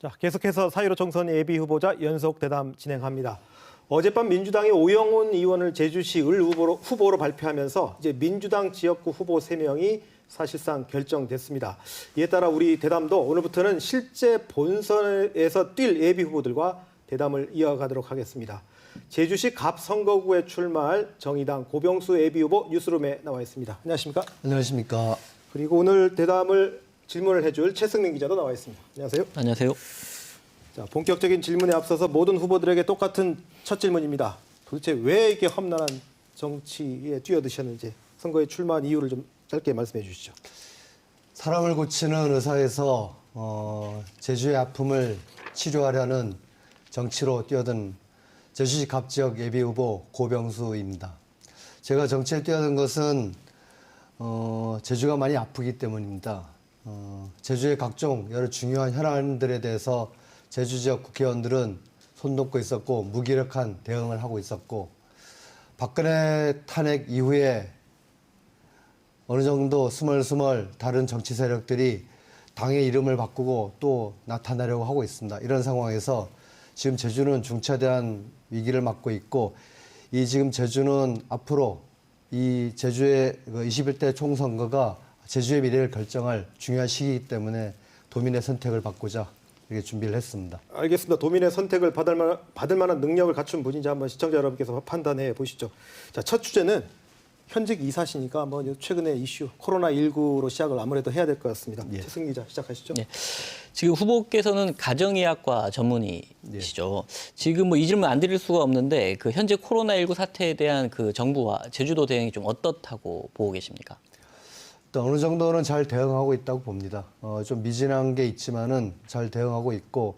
자, 계속해서 4.15 총선 예비 후보자 연속 대담 진행합니다. 어젯밤 민주당이 오영훈 의원을 제주시 을 후보로 발표하면서 이제 민주당 지역구 후보 3명이 사실상 결정됐습니다. 이에 따라 우리 대담도 오늘부터는 실제 본선에서 뛸 예비 후보들과 대담을 이어가도록 하겠습니다. 제주시 갑선거구에 출마할 정의당 고병수 예비 후보 뉴스룸에 나와 있습니다. 안녕하십니까? 안녕하십니까? 그리고 오늘 대담을 질문을 해줄 최승민 기자도 나와 있습니다. 안녕하세요. 안녕하세요. 자, 본격적인 질문에 앞서서 모든 후보들에게 똑같은 첫 질문입니다. 도대체 왜 이렇게 험난한 정치에 뛰어드셨는지 선거에 출마한 이유를 좀 짧게 말씀해 주시죠. 사람을 고치는 의사에서 제주의 아픔을 치료하려는 정치로 뛰어든 제주시 갑지역 예비후보 고병수입니다. 제가 정치에 뛰어든 것은 제주가 많이 아프기 때문입니다. 제주의 각종 여러 중요한 현안들에 대해서 제주 지역 국회의원들은 손 놓고 있었고 무기력한 대응을 하고 있었고 박근혜 탄핵 이후에 어느 정도 스멀스멀 다른 정치 세력들이 당의 이름을 바꾸고 또 나타나려고 하고 있습니다. 이런 상황에서 지금 제주는 중차대한 위기를 맞고 있고 이 지금 제주는 앞으로 이 제주의 21대 총선거가 제주의 미래를 결정할 중요한 시기이기 때문에 도민의 선택을 받고자 이렇게 준비를 했습니다. 알겠습니다. 도민의 선택을 받을 만한 능력을 갖춘 분인지 한번 시청자 여러분께서 판단해 보시죠. 자, 첫 주제는 현직 이사시니까 한번 최근의 이슈 코로나19로 시작을 아무래도 해야 될 것 같습니다. 예. 최승 기자 시작하시죠. 예. 지금 후보께서는 가정의학과 전문의시죠. 지금 뭐 이 질문 안 드릴 수가 없는데 그 현재 코로나19 사태에 대한 그 정부와 제주도 대응이 좀 어떻다고 보고 계십니까? 또 어느 정도는 잘 대응하고 있다고 봅니다. 좀 미진한 게 있지만은 잘 대응하고 있고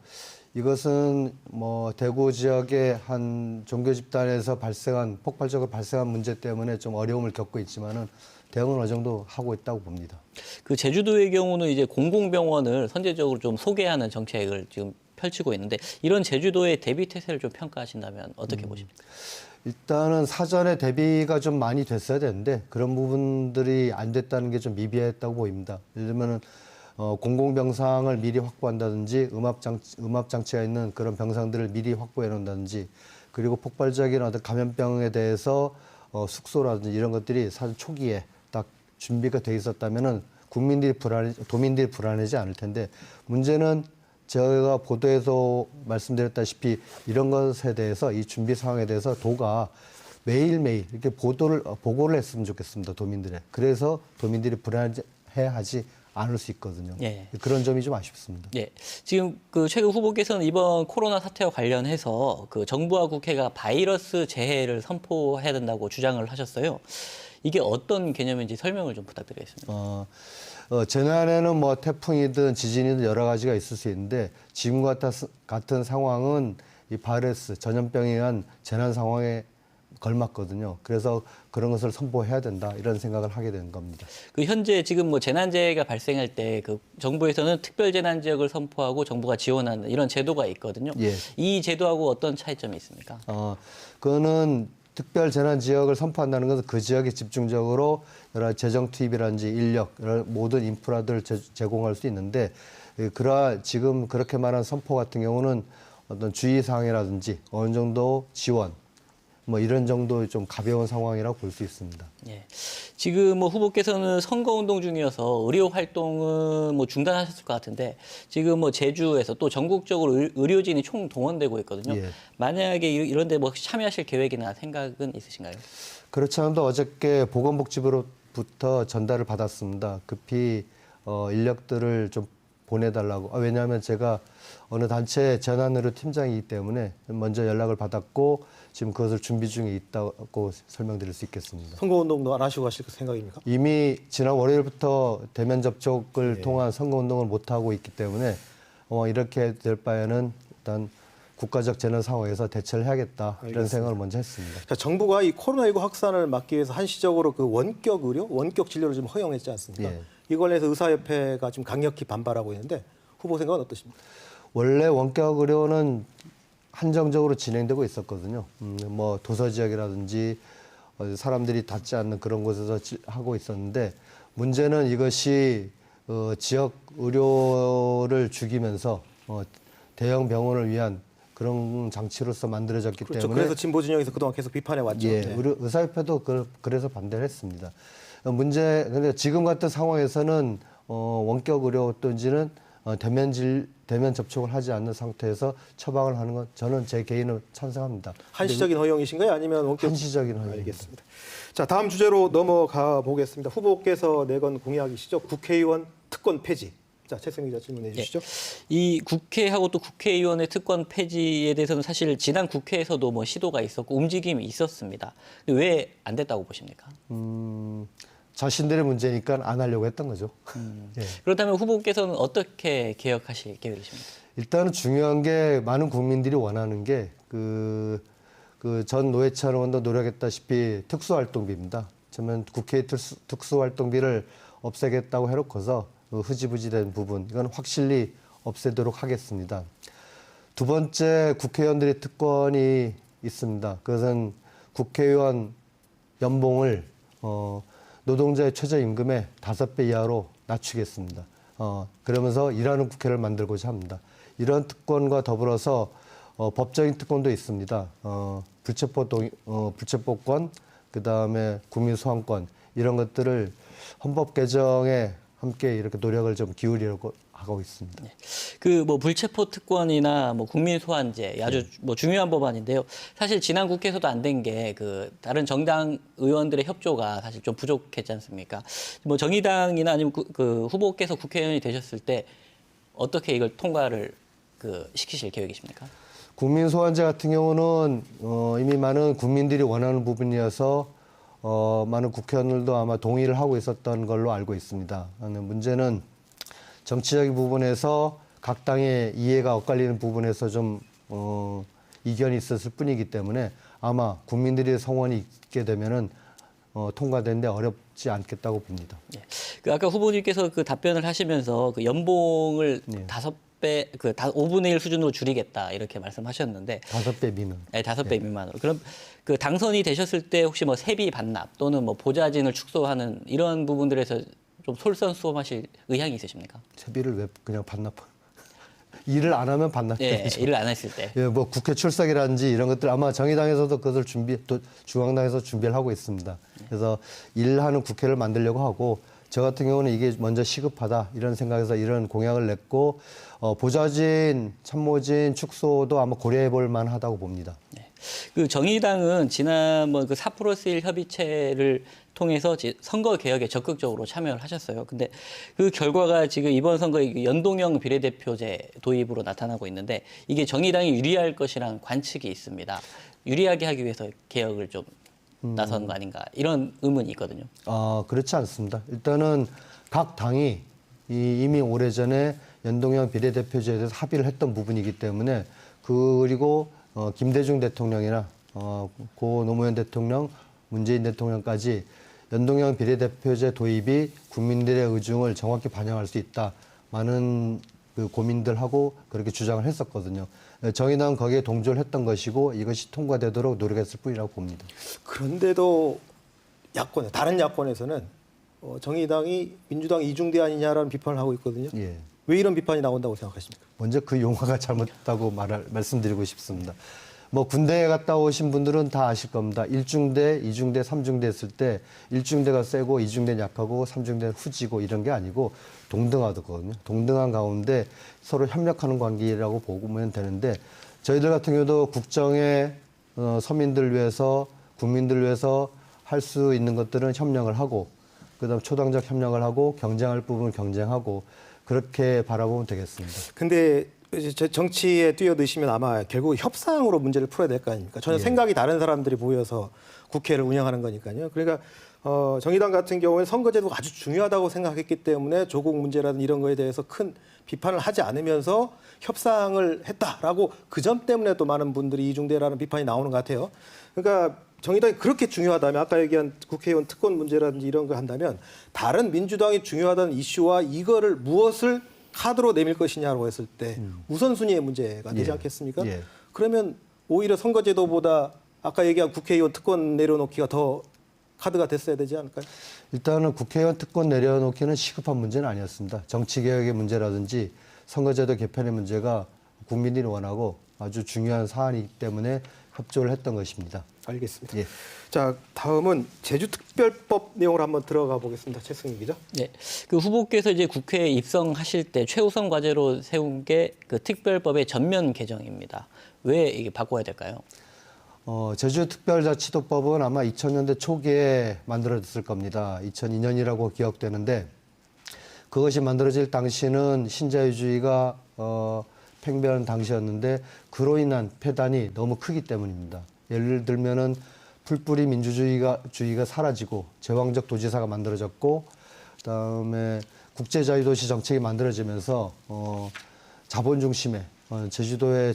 이것은 뭐 대구 지역의 한 종교 집단에서 폭발적으로 발생한 문제 때문에 좀 어려움을 겪고 있지만은 대응은 어느 정도 하고 있다고 봅니다. 그 제주도의 경우는 이제 공공병원을 선제적으로 좀 소개하는 정책을 지금 펼치고 있는데 이런 제주도의 대비 태세를 좀 평가하신다면 어떻게 보십니까? 일단은 사전에 대비가 좀 많이 됐어야 되는데 그런 부분들이 안 됐다는 게 좀 미비했다고 보입니다. 예를 들면은 공공병상을 미리 확보한다든지 음압장치가 있는 그런 병상들을 미리 확보해 놓는다든지 그리고 폭발적인 어떤 감염병에 대해서 숙소라든지 이런 것들이 사실 초기에 딱 준비가 돼 있었다면은 도민들이 불안하지 않을 텐데 문제는 제가 보도에서 말씀드렸다시피 이런 것에 대해서 이 준비 상황에 대해서 도가 매일매일 이렇게 보고를 했으면 좋겠습니다. 도민들에. 그래서 도민들이 불안해하지 않을 수 있거든요. 예. 그런 점이 좀 아쉽습니다. 예. 지금 그 최근 후보께서는 이번 코로나 사태와 관련해서 그 정부와 국회가 바이러스 재해를 선포해야 된다고 주장을 하셨어요. 이게 어떤 개념인지 설명을 좀 부탁드리겠습니다. 재난에는 뭐 태풍이든 지진이든 여러 가지가 있을 수 있는데 지금과 같은 상황은 이 바이러스 전염병에 의한 재난 상황에 걸맞거든요. 그래서 그런 것을 선포해야 된다 이런 생각을 하게 된 겁니다. 그 현재 지금 뭐 재난재해가 발생할 때 그 정부에서는 특별재난지역을 선포하고 정부가 지원하는 이런 제도가 있거든요. 예. 이 제도하고 어떤 차이점이 있습니까? 그거는 특별 재난 지역을 선포한다는 것은 그 지역에 집중적으로 여러 재정 투입이라든지 인력, 여러 모든 인프라들을 제공할 수 있는데 지금 그렇게 말한 선포 같은 경우는 어떤 주의사항이라든지 어느 정도 지원, 뭐 이런 정도 좀 가벼운 상황이라고 볼 수 있습니다. 예. 지금 뭐 후보께서는 선거운동 중이어서 의료 활동은 뭐 중단하셨을 것 같은데 지금 뭐 제주에서 또 전국적으로 의료진이 총 동원되고 있거든요. 예. 만약에 이런데 뭐 참여하실 계획이나 생각은 있으신가요? 그렇지 않아도 어저께 보건복지부로부터 전달을 받았습니다. 급히 인력들을 좀 보내달라고. 왜냐하면 제가 어느 단체 재난의료 팀장이기 때문에 먼저 연락을 받았고 지금 그것을 준비 중에 있다고 설명드릴 수 있겠습니다. 선거운동도 안 하시고 하실 생각입니까? 이미 지난 월요일부터 대면 접촉을 통한 선거운동을 못하고 있기 때문에 이렇게 될 바에는 일단 국가적 재난 상황에서 대처를 해야겠다 이런 생각을 먼저 했습니다. 자, 정부가 이 코로나19 확산을 막기 위해서 한시적으로 그 원격 의료, 원격 진료를 좀 허용했지 않습니까? 예. 이걸 해서 의사협회가 지금 강력히 반발하고 있는데 후보 생각은 어떠십니까? 원래 원격 의료는 한정적으로 진행되고 있었거든요. 뭐 도서 지역이라든지 사람들이 닿지 않는 그런 곳에서 하고 있었는데 문제는 이것이 지역 의료를 죽이면서 대형 병원을 위한 그런 장치로서 만들어졌기 그렇죠. 때문에 그래서 진보 진영에서 그동안 계속 비판해 왔죠. 예, 네. 우리 의사협회도 그래서 반대를 했습니다. 근데 지금 같은 상황에서는 원격 의료 또는 대면 접촉을 하지 않는 상태에서 처방을 하는 건 저는 제 개인은 찬성합니다. 한시적인 허용이신가요? 아니면 원격? 한시적인 허용. 알겠습니다. 자, 다음 주제로 넘어가 보겠습니다. 후보께서 내건 공약이시죠. 국회의원 특권 폐지. 자, 최승희 기자 질문해 주시죠. 이 국회하고 또 국회의원의 특권 폐지에 대해서는 사실 지난 국회에서도 뭐 시도가 있었고 움직임이 있었습니다. 왜 안 됐다고 보십니까? 자신들의 문제니까 안 하려고 했던 거죠. 예. 그렇다면 후보께서는 어떻게 개혁하실 계획이십니까? 일단은 중요한 게 많은 국민들이 원하는 게 전 노회찬 의원도 노력했다시피 특수활동비입니다. 저는 국회 특수활동비를 없애겠다고 해놓고서 흐지부지된 부분 이건 확실히 없애도록 하겠습니다. 두 번째 국회의원들의 특권이 있습니다. 그것은 국회의원 연봉을 노동자의 최저임금의 5배 이하로 낮추겠습니다. 그러면서 일하는 국회를 만들고자 합니다. 이런 특권과 더불어서 법적인 특권도 있습니다. 불체포권, 그다음에 국민소환권 이런 것들을 헌법 개정에 함께 이렇게 노력을 좀 기울이려고 하고 있습니다. 그 뭐 불체포 특권이나 뭐 국민 소환제 아주 뭐 중요한 법안인데요. 사실 지난 국회에서도 안 된 게 그 다른 정당 의원들의 협조가 사실 좀 부족했지 않습니까? 뭐 정의당이나 아니면 그 후보께서 국회의원이 되셨을 때 어떻게 이걸 통과를 시키실 계획이십니까? 국민 소환제 같은 경우는 이미 많은 국민들이 원하는 부분이어서 많은 국회의원들도 아마 동의를 하고 있었던 걸로 알고 있습니다. 문제는 정치적인 부분에서 각 당의 이해가 엇갈리는 부분에서 좀 이견이 있었을 뿐이기 때문에 아마 국민들의 성원이 있게 되면은 통과되는데 어렵지 않겠다고 봅니다. 예. 아까 후보님께서 그 답변을 하시면서 그 연봉을 5배, 5분의 1 수준으로 줄이겠다 이렇게 말씀하셨는데 5배 미만. 네, 5배 미만으로. 그럼 그 당선이 되셨을 때 혹시 뭐 세비 반납 또는 뭐 보좌진을 축소하는 이런 부분들에서 좀 솔선수범하실 의향이 있으십니까? 세비를 왜 그냥 반납? 일을 안 하면 반납해야죠. 일을 안 했을 때. 예, 뭐 국회 출석이라든지 이런 것들 아마 정의당에서도 그것을 또 중앙당에서 준비를 하고 있습니다. 그래서 일하는 국회를 만들려고 하고 저 같은 경우는 이게 먼저 시급하다 이런 생각에서 이런 공약을 냈고 보좌진, 참모진 축소도 아마 고려해 볼 만하다고 봅니다. 네. 그 정의당은 지난 뭐 그 4+1 협의체를 통해서 선거 개혁에 적극적으로 참여를 하셨어요. 근데 그 결과가 지금 이번 선거의 연동형 비례대표제 도입으로 나타나고 있는데 이게 정의당이 유리할 것이라는 관측이 있습니다. 유리하게 하기 위해서 개혁을 좀 나선 거 아닌가 이런 의문이 있거든요. 그렇지 않습니다. 일단은 각 당이 이미 오래전에 연동형 비례대표제에 대해서 합의를 했던 부분이기 때문에 그리고 김대중 대통령이나 고 노무현 대통령, 문재인 대통령까지 연동형 비례대표제 도입이 국민들의 의중을 정확히 반영할 수 있다. 많은 그 고민들하고 그렇게 주장을 했었거든요. 정의당은 거기에 동조를 했던 것이고 이것이 통과되도록 노력했을 뿐이라고 봅니다. 그런데도 다른 야권에서는 정의당이 민주당 이중대 아니냐라는 비판을 하고 있거든요. 예. 왜 이런 비판이 나온다고 생각하십니까? 먼저 그 용어가 잘못됐다고 말씀드리고 싶습니다. 뭐 군대에 갔다 오신 분들은 다 아실 겁니다. 1중대, 2중대, 3중대 했을 때 1중대가 세고 2중대는 약하고 3중대는 후지고 이런 게 아니고 동등하거든요. 동등한 가운데 서로 협력하는 관계라고 보면 되는데 저희들 같은 경우도 국정에 서민들 위해서 국민들 위해서 할 수 있는 것들은 협력을 하고 그다음 초당적 협력을 하고 경쟁할 부분을 경쟁하고 그렇게 바라보면 되겠습니다. 근데 이제 정치에 뛰어드시면 아마 결국 협상으로 문제를 풀어야 될 거 아닙니까? 전혀 생각이 다른 사람들이 모여서 국회를 운영하는 거니까요. 그러니까 정의당 같은 경우는 선거제도가 아주 중요하다고 생각했기 때문에 조국 문제라든 이런 거에 대해서 큰 비판을 하지 않으면서 협상을 했다라고 그 점 때문에 또 많은 분들이 이중대라는 비판이 나오는 것 같아요. 그러니까 정의당이 그렇게 중요하다면 아까 얘기한 국회의원 특권 문제라든지 이런 거 한다면 다른 민주당이 중요하다는 이슈와 이거를 무엇을 카드로 내밀 것이냐고 했을 때 우선순위의 문제가 되지 않겠습니까? 예. 그러면 오히려 선거제도보다 아까 얘기한 국회의원 특권 내려놓기가 더 카드가 됐어야 되지 않을까요? 일단은 국회의원 특권 내려놓기는 시급한 문제는 아니었습니다. 정치개혁의 문제라든지 선거제도 개편의 문제가 국민들이 원하고 아주 중요한 사안이기 때문에 협조를 했던 것입니다. 알겠습니다. 예. 자, 다음은 제주특별법 내용을 한번 들어가 보겠습니다. 최승희 기자. 네, 그 후보께서 이제 국회에 입성하실 때 최우선 과제로 세운 게 그 특별법의 전면 개정입니다. 왜 이게 바꿔야 될까요? 제주특별자치도법은 아마 2000년대 초기에 만들어졌을 겁니다. 2002년이라고 기억되는데 그것이 만들어질 당시는 신자유주의가 팽배한 당시였는데 그로 인한 폐단이 너무 크기 때문입니다. 예를 들면은 풀뿌리 민주주의가 사라지고 제왕적 도지사가 만들어졌고 그다음에 국제자유도시 정책이 만들어지면서 자본 중심의 제주도의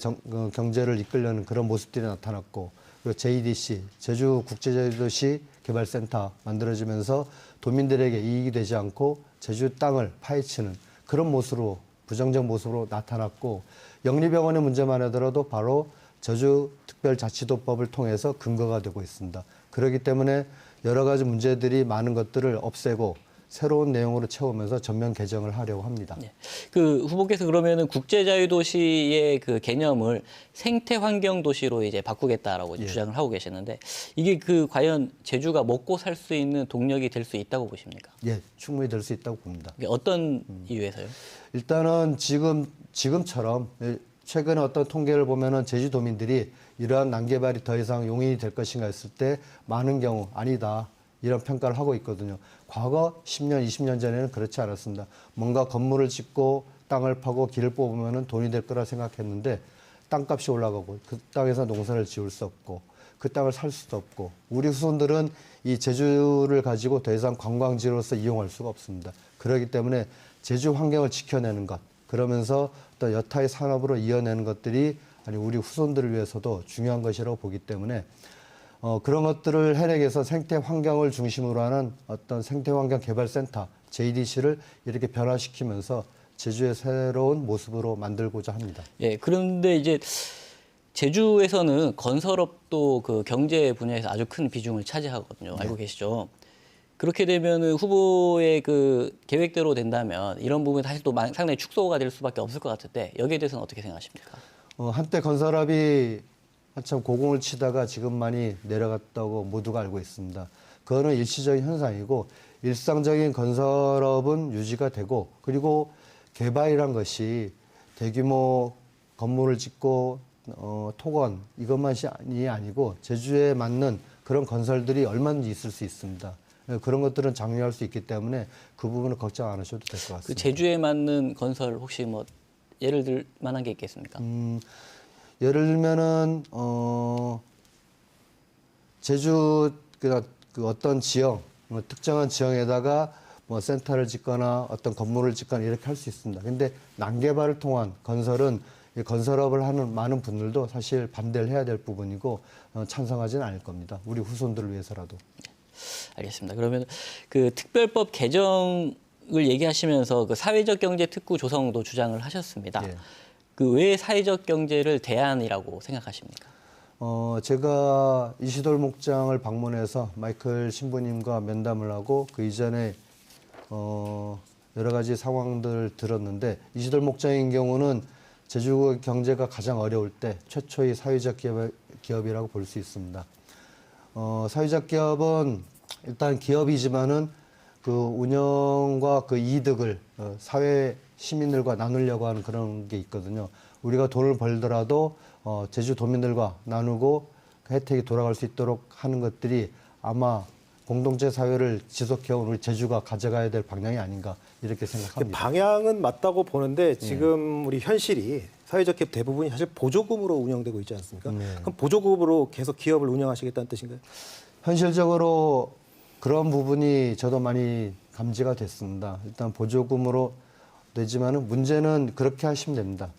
경제를 이끌려는 그런 모습들이 나타났고 그리고 JDC 제주 국제자유도시 개발센터 만들어지면서 도민들에게 이익이 되지 않고 제주 땅을 파헤치는 그런 모습으로 부정적 모습으로 나타났고 영리병원의 문제만 하더라도 바로 제주특별자치도법을 통해서 근거가 되고 있습니다. 그렇기 때문에 여러 가지 문제들이 많은 것들을 없애고 새로운 내용으로 채우면서 전면 개정을 하려고 합니다. 네. 그 후보께서 그러면은 국제자유도시의 그 개념을 생태환경도시로 이제 바꾸겠다라고 예. 주장을 하고 계시는데 이게 그 과연 제주가 먹고 살 수 있는 동력이 될 수 있다고 보십니까? 예, 충분히 될 수 있다고 봅니다. 이게 어떤 이유에서요? 일단은 지금처럼 최근에 어떤 통계를 보면은 제주도민들이 이러한 난개발이 더 이상 용인이 될 것인가 했을 때 많은 경우 아니다. 이런 평가를 하고 있거든요. 과거 10년, 20년 전에는 그렇지 않았습니다. 뭔가 건물을 짓고 땅을 파고 길을 뽑으면 돈이 될 거라 생각했는데 땅값이 올라가고 그 땅에서 농사를 지을 수 없고 그 땅을 살 수도 없고 우리 후손들은 이 제주를 가지고 더 이상 관광지로서 이용할 수가 없습니다. 그렇기 때문에 제주 환경을 지켜내는 것 그러면서 또 여타의 산업으로 이어내는 것들이 아니 우리 후손들을 위해서도 중요한 것이라고 보기 때문에 그런 것들을 해내기 위해서 생태 환경을 중심으로 하는 어떤 생태 환경 개발센터 JDC를 이렇게 변화시키면서 제주의 새로운 모습으로 만들고자 합니다. 예, 그런데 이제 제주에서는 건설업도 그 경제 분야에서 아주 큰 비중을 차지하거든요. 알고 계시죠? 그렇게 되면은 후보의 그 계획대로 된다면 이런 부분이 사실 또 상당히 축소가 될 수밖에 없을 것 같은데 여기에 대해서는 어떻게 생각하십니까? 한때 건설업이 한참 고공을 치다가 지금 많이 내려갔다고 모두가 알고 있습니다. 그거는 일시적인 현상이고 일상적인 건설업은 유지가 되고 그리고 개발이란 것이 대규모 건물을 짓고 토건 이것만이 아니고 제주에 맞는 그런 건설들이 얼마든지 있을 수 있습니다. 그런 것들은 장려할 수 있기 때문에 그 부분은 걱정 안 하셔도 될 것 같습니다. 그 제주에 맞는 건설 혹시 뭐 예를 들 만한 게 있겠습니까? 예를 들면은 제주 그 어떤 지역 특정한 지역에다가 뭐 센터를 짓거나 어떤 건물을 짓거나 이렇게 할 수 있습니다. 근데 난개발을 통한 건설은 이 건설업을 하는 많은 분들도 사실 반대를 해야 될 부분이고 찬성하지는 않을 겁니다. 우리 후손들을 위해서라도. 알겠습니다. 그러면 그 특별법 개정을 얘기하시면서 그 사회적 경제 특구 조성도 주장을 하셨습니다. 예. 그 왜 사회적 경제를 대안이라고 생각하십니까? 제가 이시돌 목장을 방문해서 마이클 신부님과 면담을 하고 그 이전에 여러 가지 상황들을 들었는데 이시돌 목장인 경우는 제주 경제가 가장 어려울 때 최초의 사회적 기업이라고 볼 수 있습니다. 사회적 기업은 일단 기업이지만은 그 운영과 그 이득을 사회 시민들과 나누려고 하는 그런 게 있거든요. 우리가 돈을 벌더라도 제주 도민들과 나누고 그 혜택이 돌아갈 수 있도록 하는 것들이 아마 공동체 사회를 지속해온 우리 제주가 가져가야 될 방향이 아닌가 이렇게 생각합니다. 방향은 맞다고 보는데 지금 우리 현실이 사회적 기업 대부분이 사실 보조금으로 운영되고 있지 않습니까? 그럼 보조금으로 계속 기업을 운영하시겠다는 뜻인가요? 현실적으로 그런 부분이 저도 많이 감지가 됐습니다. 일단 보조금으로 되지만은 문제는 그렇게 하시면 됩니다.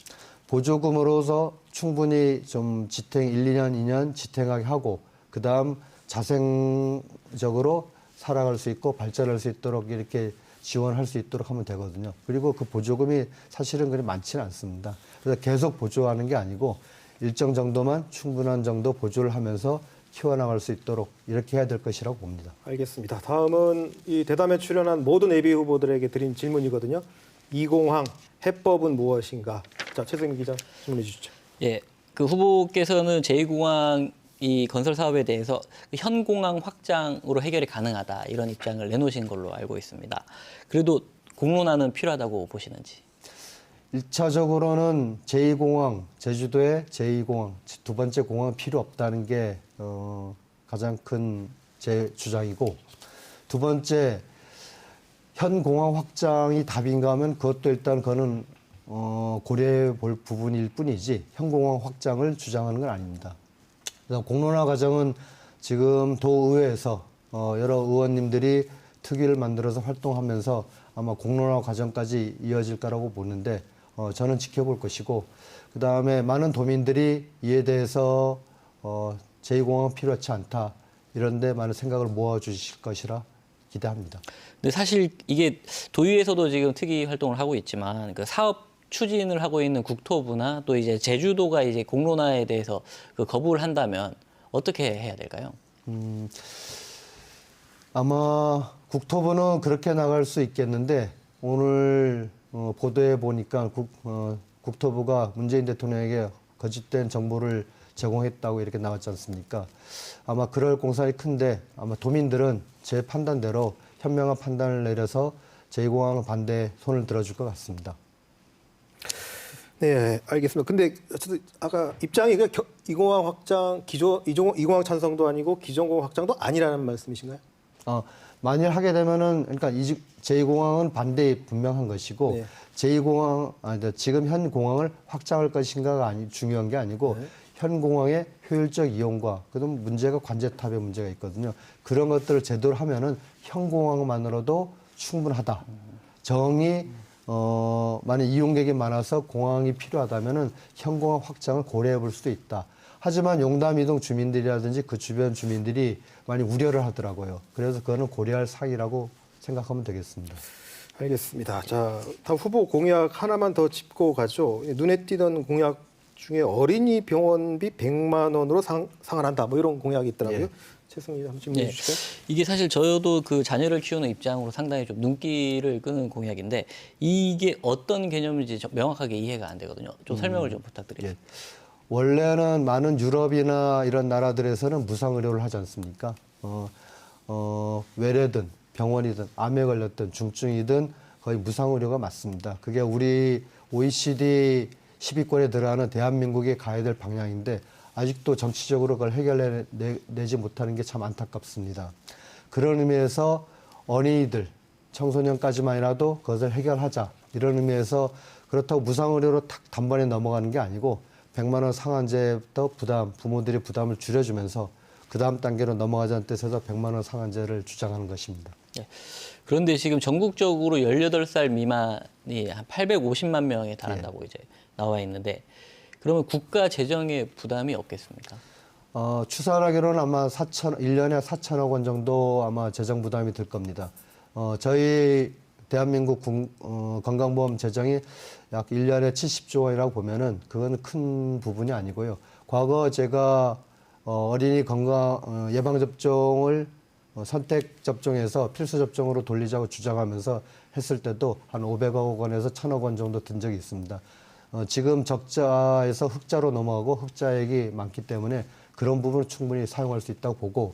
보조금으로서 충분히 좀 지탱 1, 2년, 2년 지탱하게 하고 그다음 자생적으로 살아갈 수 있고 발전할 수 있도록 이렇게 지원할 수 있도록 하면 되거든요. 그리고 그 보조금이 사실은 그리 많지는 않습니다. 그래서 계속 보조하는 게 아니고 일정 정도만 충분한 정도 보조를 하면서 키워나갈 수 있도록 이렇게 해야 될 것이라고 봅니다. 알겠습니다. 다음은 이 대담에 출연한 모든 예비 후보들에게 드린 질문이거든요. 이공항 해법은 무엇인가? 자, 최승민 기자 질문해 주시죠. 예, 그 후보께서는 제2공항 이 건설 사업에 대해서 현 공항 확장으로 해결이 가능하다 이런 입장을 내놓으신 걸로 알고 있습니다. 그래도 공론화는 필요하다고 보시는지? 1차적으로는 제2공항, 제주도의 제2공항, 두 번째 공항은 필요 없다는 게 가장 큰 제 주장이고, 두 번째 현 공항 확장이 답인가 하면 그것도 일단 그거는 고려해 볼 부분일 뿐이지 현 공항 확장을 주장하는 건 아닙니다. 그래서 공론화 과정은 지금 도의회에서 여러 의원님들이 특위를 만들어서 활동하면서 아마 공론화 과정까지 이어질 거라고 보는데 저는 지켜볼 것이고, 그 다음에 많은 도민들이 이에 대해서 제2공항은 필요하지 않다 이런데 많은 생각을 모아주실 것이라 기대합니다. 근데 사실 이게 도의회에서도 지금 특위 활동을 하고 있지만 그 사업 추진을 하고 있는 국토부나 또 이제 제주도가 이제 공론화에 대해서 그 거부를 한다면 어떻게 해야 될까요? 아마 국토부는 그렇게 나갈 수 있겠는데 오늘 보도에 보니까 국토부가 문재인 대통령에게 거짓된 정보를 제공했다고 이렇게 나왔지 않습니까? 아마 그럴 공산이 큰데 아마 도민들은 제 판단대로 현명한 판단을 내려서 제2공항 반대에 손을 들어줄 것 같습니다. 네, 알겠습니다. 근데 어쨌든 아까 입장이 이공항 확장, 이공항 찬성도 아니고 기존공항 확장도 아니라는 말씀이신가요? 만일 하게 되면은 그러니까 제2공항은 반대에 분명한 것이고 네. 제2공항 지금 현 공항을 확장할 것인가가 중요한 게 아니고 네. 현 공항의 효율적 이용과 그다음 문제가 관제탑의 문제가 있거든요. 그런 것들을 제대로 하면은 현 공항만으로도 충분하다. 만약 이용객이 많아서 공항이 필요하다면은 현 공항 확장을 고려해 볼 수도 있다. 하지만 용담이동 주민들이라든지 그 주변 주민들이 많이 우려를 하더라고요. 그래서 그거는 고려할 사항이라고 생각하면 되겠습니다. 알겠습니다. 자, 다음 후보 공약 하나만 더 짚고 가죠. 눈에 띄던 공약 중에 어린이 병원비 100만 원으로 상환한다. 뭐 이런 공약이 있더라고요. 예. 최승민 한번 질문해 네. 주실까요? 이게 사실 저도 그 자녀를 키우는 입장으로 상당히 좀 눈길을 끄는 공약인데 이게 어떤 개념인지 명확하게 이해가 안 되거든요. 좀 설명을 좀 부탁드리겠습니다. 예. 원래는 많은 유럽이나 이런 나라들에서는 무상 의료를 하지 않습니까? 외래든 병원이든 암에 걸렸든 중증이든 거의 무상 의료가 맞습니다. 그게 우리 OECD 10위권에 들어가는 대한민국이 가야 될 방향인데 아직도 정치적으로 그걸 해결내지 못하는 게 참 안타깝습니다. 그런 의미에서 어린이들, 청소년까지만이라도 그것을 해결하자. 이런 의미에서 그렇다고 무상 의료로 탁 단번에 넘어가는 게 아니고 100만 원 상한제부터 부모들이 부담을 줄여주면서 그 다음 단계로 넘어가자는 뜻에서 100만 원 상한제를 주장하는 것입니다. 네. 그런데 지금 전국적으로 18살 미만이 한 850만 명에 달한다고 이제 나와 있는데 그러면 국가 재정에 부담이 없겠습니까? 추산하기로는 아마 1년에 4천억 원 정도 아마 재정 부담이 들 겁니다. 저희 대한민국 건강보험 재정이 약 1년에 70조 원이라고 보면은 그건 큰 부분이 아니고요. 과거 제가 어린이 건강 예방접종을 선택 접종에서 필수 접종으로 돌리자고 주장하면서 했을 때도 한 500억 원에서 1,000억 원 정도 든 적이 있습니다. 지금 적자에서 흑자로 넘어가고 흑자액이 많기 때문에 그런 부분을 충분히 사용할 수 있다고 보고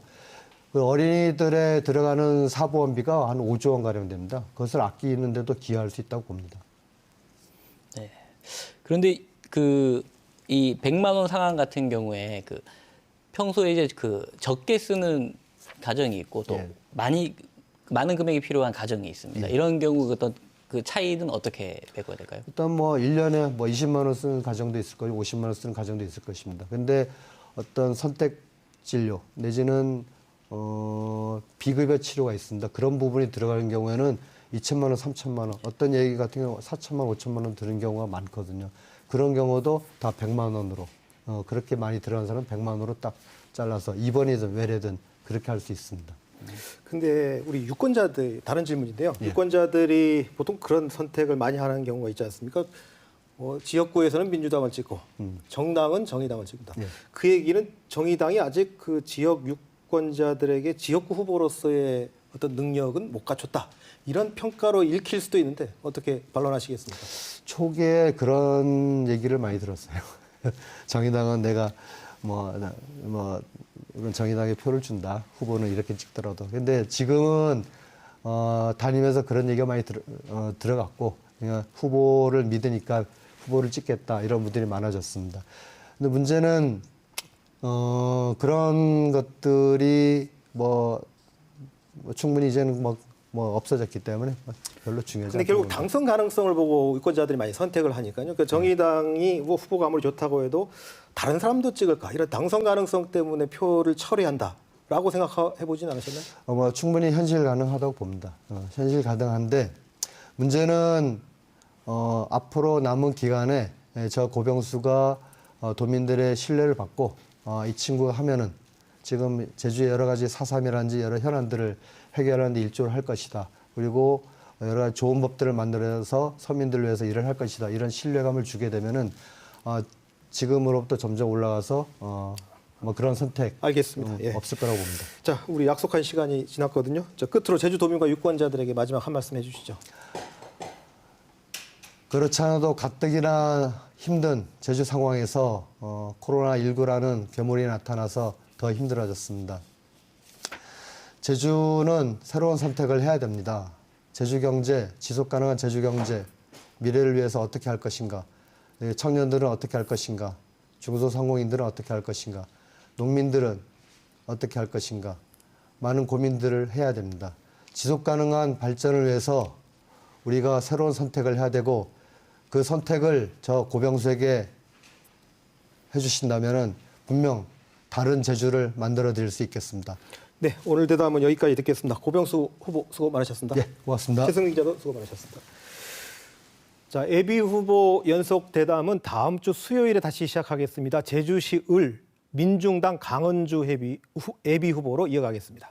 그 어린이들에 들어가는 사보험비가 한 5조 원 가량 됩니다. 그것을 아끼는 데도 기여할 수 있다고 봅니다. 네. 그런데 이 100만 원 상한 같은 경우에 평소에 이제 적게 쓰는 가정이 있고 또 많은 금액이 필요한 가정이 있습니다. 이런 경우 어떤 그 차이는 어떻게 메꿔야 될까요? 일단 1년에 20만 원 쓰는 가정도 있을 거고 50만 원 쓰는 가정도 있을 것입니다. 근데 어떤 선택 진료 내지는 비급여 치료가 있습니다. 그런 부분이 들어가는 경우에는 2천만 원, 3천만 원, 어떤 얘기 같은 경우 4천만, 5천만 원 드는 경우가 많거든요. 그런 경우도 다 100만 원으로 그렇게 많이 들어가는 사람은 100만 원으로 딱 잘라서 입원이든 외래든 그렇게 할 수 있습니다. 근데 우리 유권자들 다른 질문인데요. 예. 유권자들이 보통 그런 선택을 많이 하는 경우가 있지 않습니까? 지역구에서는 민주당을 찍고 정당은 정의당을 찍는다. 예. 그 얘기는 정의당이 아직 그 지역 유권자들에게 지역구 후보로서의 어떤 능력은 못 갖췄다. 이런 평가로 읽힐 수도 있는데 어떻게 반론하시겠습니까? 초기에 그런 얘기를 많이 들었어요. 정의당은 내가 이건 정의당에 표를 준다. 후보는 이렇게 찍더라도. 근데 지금은 다니면서 그런 얘기가 많이 들어갔고 그냥 후보를 믿으니까 후보를 찍겠다 이런 분들이 많아졌습니다. 근데 문제는 그런 것들이 충분히 이제는 없어졌기 때문에 별로 중요하지 근데 않습니다. 결국 당선 가능성을 보고 유권자들이 많이 선택을 하니까요. 그러니까 정의당이 뭐 후보가 아무리 좋다고 해도 다른 사람도 찍을까 이런 당선 가능성 때문에 표를 처리한다라고 생각해 보진 않으셨나요? 충분히 현실 가능하다고 봅니다. 현실 가능한데 문제는 앞으로 남은 기간에 저 고병수가 도민들의 신뢰를 받고 이 친구가 하면은 지금 제주의 여러 가지 4.3이라든지 여러 현안들을 해결하는 데 일조를 할 것이다. 그리고 여러 가지 좋은 법들을 만들어서 서민들을 위해서 일을 할 것이다. 이런 신뢰감을 주게 되면은 지금으로부터 점점 올라가서 그런 선택 알겠습니다. 예. 없을 거라고 봅니다. 자, 우리 약속한 시간이 지났거든요. 자, 끝으로 제주 도민과 유권자들에게 마지막 한 말씀 해주시죠. 그렇지 않아도 가뜩이나 힘든 제주 상황에서 코로나19라는 괴물이 나타나서 더 힘들어졌습니다. 제주는 새로운 선택을 해야 됩니다. 제주 경제, 지속 가능한 제주 경제, 미래를 위해서 어떻게 할 것인가, 청년들은 어떻게 할 것인가, 중소상공인들은 어떻게 할 것인가, 농민들은 어떻게 할 것인가, 많은 고민들을 해야 됩니다. 지속 가능한 발전을 위해서 우리가 새로운 선택을 해야 되고 그 선택을 저 고병수에게 해주신다면은 분명 다른 제주를 만들어 드릴 수 있겠습니다. 네, 오늘 대담은 여기까지 듣겠습니다. 고병수 후보 수고 많으셨습니다. 예, 고맙습니다. 최승민 기자도 수고 많으셨습니다. 자, 예비 후보 연속 대담은 다음 주 수요일에 다시 시작하겠습니다. 제주시 을 민중당 강은주 예비 후보로 이어가겠습니다.